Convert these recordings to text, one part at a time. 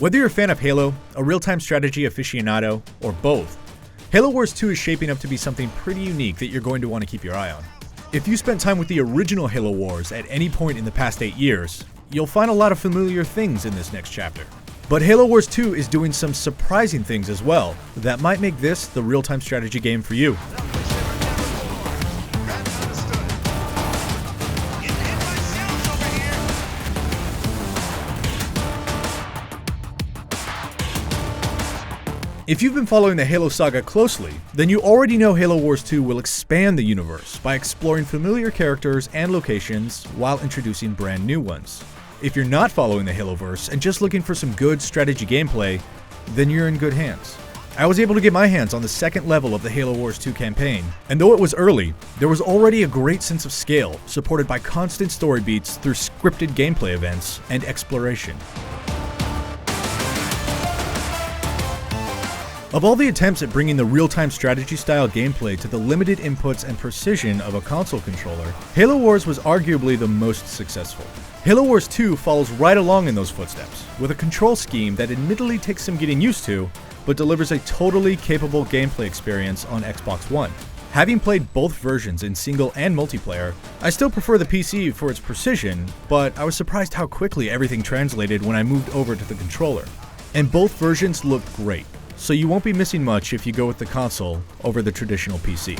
Whether you're a fan of Halo, a real-time strategy aficionado, or both, Halo Wars 2 is shaping up to be something pretty unique that you're going to want to keep your eye on. If you spent time with the original Halo Wars at any point in the past 8 years, you'll find a lot of familiar things in this next chapter. But Halo Wars 2 is doing some surprising things as well that might make this the real-time strategy game for you. If you've been following the Halo saga closely, then you already know Halo Wars 2 will expand the universe by exploring familiar characters and locations while introducing brand new ones. If you're not following the Haloverse and just looking for some good strategy gameplay, then you're in good hands. I was able to get my hands on the second level of the Halo Wars 2 campaign, and though it was early, there was already a great sense of scale, supported by constant story beats through scripted gameplay events and exploration. Of all the attempts at bringing the real-time strategy-style gameplay to the limited inputs and precision of a console controller, Halo Wars was arguably the most successful. Halo Wars 2 follows right along in those footsteps, with a control scheme that admittedly takes some getting used to, but delivers a totally capable gameplay experience on Xbox One. Having played both versions in single and multiplayer, I still prefer the PC for its precision, but I was surprised how quickly everything translated when I moved over to the controller. And both versions look great, so you won't be missing much if you go with the console over the traditional PC.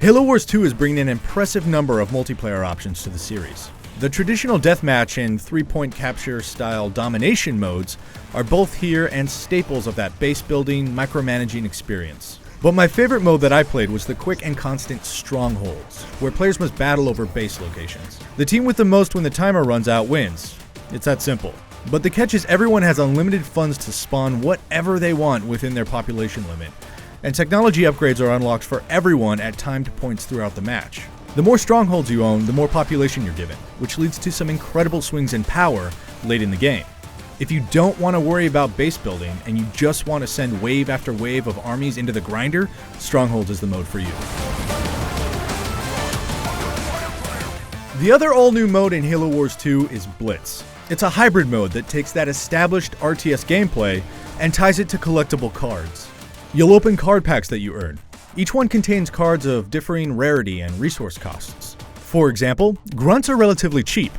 Halo Wars 2 is bringing an impressive number of multiplayer options to the series. The traditional deathmatch and three-point capture style domination modes are both here and staples of that base building, micromanaging experience. But my favorite mode that I played was the quick and constant Strongholds, where players must battle over base locations. The team with the most when the timer runs out wins. It's that simple. But the catch is everyone has unlimited funds to spawn whatever they want within their population limit, and technology upgrades are unlocked for everyone at timed points throughout the match. The more strongholds you own, the more population you're given, which leads to some incredible swings in power late in the game. If you don't want to worry about base building and you just want to send wave after wave of armies into the grinder, Strongholds is the mode for you. The other all-new mode in Halo Wars 2 is Blitz. It's a hybrid mode that takes that established RTS gameplay and ties it to collectible cards. You'll open card packs that you earn. Each one contains cards of differing rarity and resource costs. For example, grunts are relatively cheap,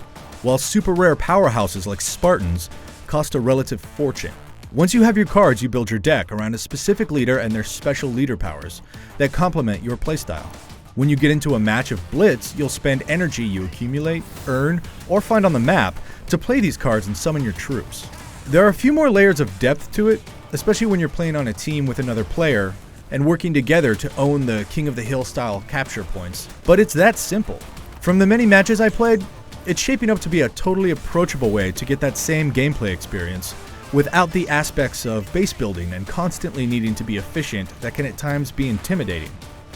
while super rare powerhouses like Spartans cost a relative fortune. Once you have your cards, you build your deck around a specific leader and their special leader powers that complement your playstyle. When you get into a match of Blitz, you'll spend energy you accumulate, earn, or find on the map to play these cards and summon your troops. There are a few more layers of depth to it, especially when you're playing on a team with another player and working together to own the King of the Hill style capture points, but it's that simple. From the many matches I played, it's shaping up to be a totally approachable way to get that same gameplay experience without the aspects of base building and constantly needing to be efficient that can at times be intimidating.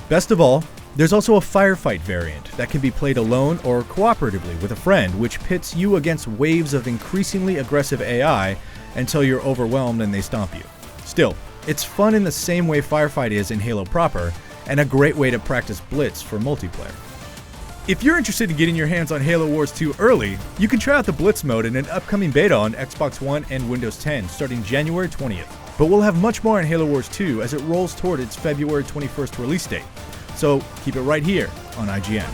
Best of all, there's also a firefight variant that can be played alone or cooperatively with a friend, which pits you against waves of increasingly aggressive AI until you're overwhelmed and they stomp you. Still, it's fun in the same way Firefight is in Halo proper, and a great way to practice Blitz for multiplayer. If you're interested in getting your hands on Halo Wars 2 early, you can try out the Blitz mode in an upcoming beta on Xbox One and Windows 10 starting January 20th. But we'll have much more on Halo Wars 2 as it rolls toward its February 21st release date. So keep it right here on IGN.